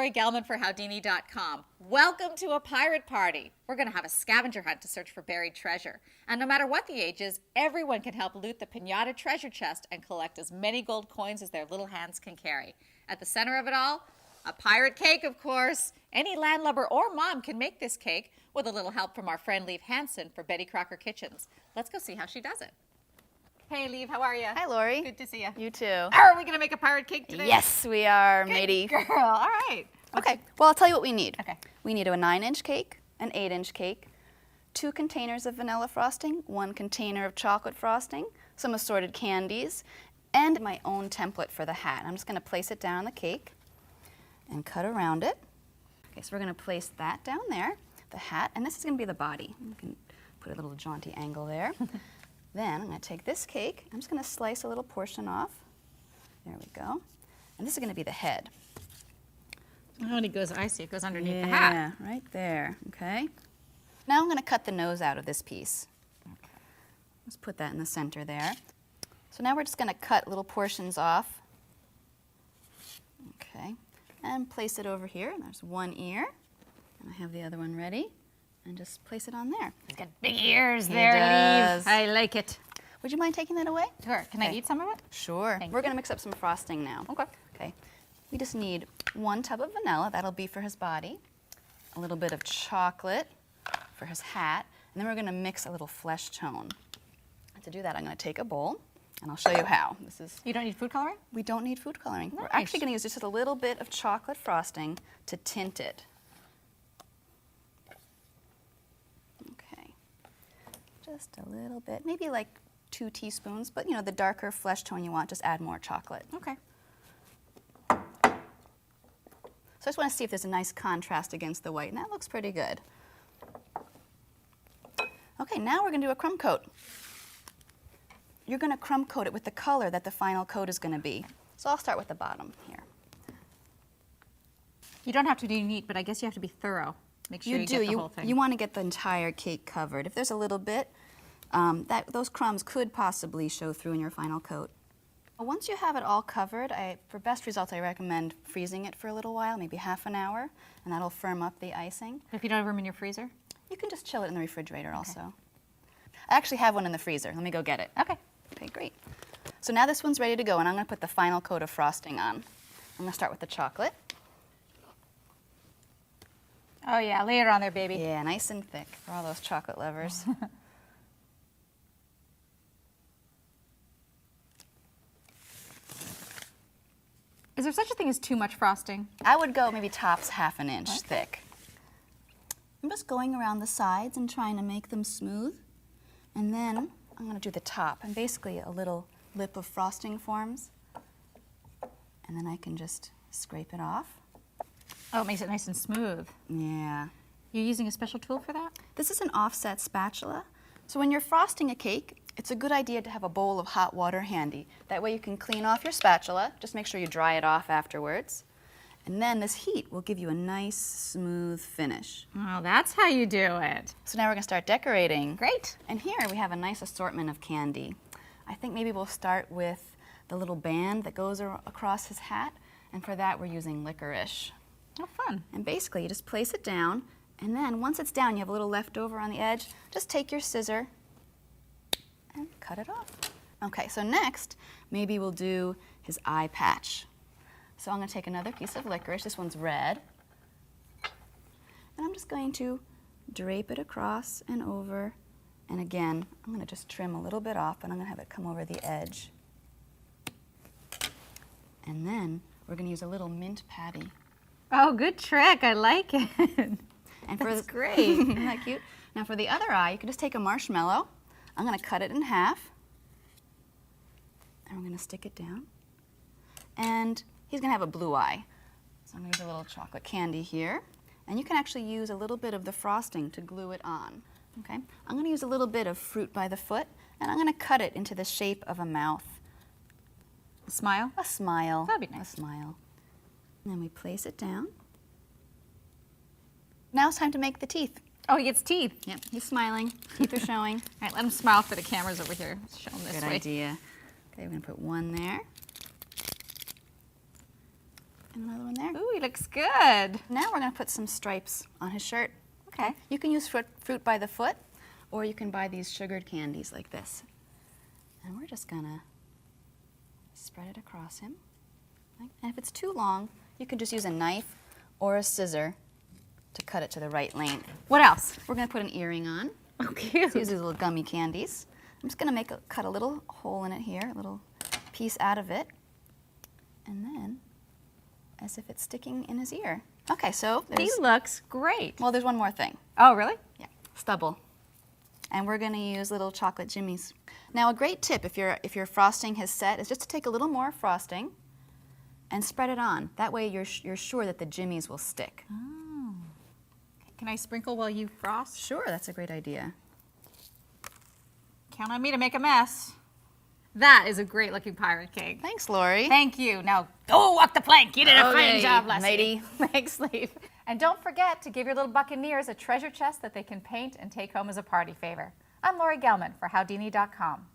Lori Gelman for Houdini.com. Welcome to a pirate party. We're going to have a scavenger hunt to search for buried treasure. And no matter what the age is, everyone can help loot the pinata treasure chest and collect as many gold coins as their little hands can carry. At the center of it all, a pirate cake, of course. Any landlubber or mom can make this cake with a little help from our friend Liv Hansen for Betty Crocker Kitchens. Let's go see how she does it. Hey, Liv, how are you? Hi, Lori. Good to see you. You too. Are we going to make a pirate cake today? Yes, we are, Good matey. girl. All right. Okay, well, I'll tell you what we need. Okay. We need a 9-inch cake, an 8-inch cake, 2 containers of vanilla frosting, 1 container of chocolate frosting, some assorted candies, and my own template for the hat. I'm just going to place it down on the cake and cut around it. Okay, so we're going to place that down there, the hat, and this is going to be the body. You can put a little jaunty angle there. Then I'm going to take this cake, I'm just going to slice a little portion off. There we go. And this is going to be the head. Oh, and it goes, I see, it goes underneath the hat. Yeah, right there, okay. Now I'm going to cut the nose out of this piece. Okay. Let's put that in the center there. So now we're just going to cut little portions off. Okay, and place it over here. There's one ear, and I have the other one ready. And just place it on there. It's got big ears It there, does. Liv. I like it. Would you mind taking that away? Sure. Can I eat some of it? Sure. Thank We're you. going to mix up some frosting now. Okay. Okay. We just need 1 tub of vanilla. That'll be for his body. A little bit of chocolate for his hat. And then we're going to mix a little flesh tone. To do that, I'm going to take a bowl, and I'll show you how. You don't need food coloring? We don't need food coloring. Nice. We're actually going to use just a little bit of chocolate frosting to tint it. Okay. Just a little bit, maybe like 2 teaspoons, but you know, the darker flesh tone you want, just add more chocolate. Okay. So I just want to see if there's a nice contrast against the white, and that looks pretty good. Okay, now we're going to do a crumb coat. You're going to crumb coat it with the color that the final coat is going to be. So I'll start with the bottom here. You don't have to do neat, but I guess you have to be thorough. Make sure you get the whole thing. You want to get the entire cake covered. If there's a little bit, those crumbs could possibly show through in your final coat. Once you have it all covered, for best results, I recommend freezing it for a little while, maybe half an hour, and that'll firm up the icing. If you don't have room in your freezer? You can just chill it in the refrigerator also. I actually have one in the freezer. Let me go get it. Okay. Okay, great. So now this one's ready to go, and I'm going to put the final coat of frosting on. I'm going to start with the chocolate. Oh, yeah. Lay it on there, baby. Yeah, nice and thick for all those chocolate lovers. Is there such a thing as too much frosting? I would go maybe tops ½ an inch thick. I'm just going around the sides and trying to make them smooth. And then I'm going to do the top, and basically a little lip of frosting forms. And then I can just scrape it off. Oh, it makes it nice and smooth. Yeah. You're using a special tool for that? This is an offset spatula. So when you're frosting a cake, it's a good idea to have a bowl of hot water handy. That way you can clean off your spatula. Just make sure you dry it off afterwards. And then this heat will give you a nice, smooth finish. Oh, that's how you do it. So now we're going to start decorating. Great. And here we have a nice assortment of candy. I think maybe we'll start with the little band that goes across his hat. And for that, we're using licorice. Oh, fun. And basically, you just place it down. And then once it's down, you have a little left over on the edge. Just take your scissor and cut it off. Okay, so next, maybe we'll do his eye patch. So I'm going to take another piece of licorice. This one's red. And I'm just going to drape it across and over. And again, I'm going to just trim a little bit off, but I'm going to have it come over the edge. And then we're going to use a little mint patty. Oh, good trick. I like it. And That's great. Isn't that cute? Now for the other eye, you can just take a marshmallow. I'm going to cut it in half. And we're going to stick it down. And he's going to have a blue eye. So I'm going to use a little chocolate candy here. And you can actually use a little bit of the frosting to glue it on. Okay? I'm going to use a little bit of fruit by the foot, and I'm going to cut it into the shape of a mouth. A smile? A smile. That'd be nice. A smile. And then we place it down. Now it's time to make the teeth. Oh, he gets teeth. Yep, he's smiling. Teeth are showing. All right, let him smile for the cameras over here. Show him this Good way. idea. Okay, we're going to put one there. And another one there. Ooh, he looks good. Now we're going to put some stripes on his shirt. Okay. You can use fruit by the foot, or you can buy these sugared candies like this. And we're just going to spread it across him. And if it's too long, you can just use a knife or a scissor to cut it to the right length. What else? We're going to put an earring on. Oh, cute. Let's use these little gummy candies. I'm just going to cut a little hole in it here, a little piece out of it, and then as if it's sticking in his ear. Okay, so He looks great. well, there's one more thing. Oh, really? Yeah, stubble. And we're going to use little chocolate jimmies. Now, a great tip if your frosting has set is just to take a little more frosting and spread it on. That way you're sure that the jimmies will stick. Oh. Can I sprinkle while you frost? Sure, that's a great idea. Count on me to make a mess. That is a great looking pirate cake. Thanks, Lori. Thank you. Now go walk the plank. You did a fine Okay, job, Leslie. matey. Thanks, Liv. And don't forget to give your little buccaneers a treasure chest that they can paint and take home as a party favor. I'm Lori Gelman for Howdini.com.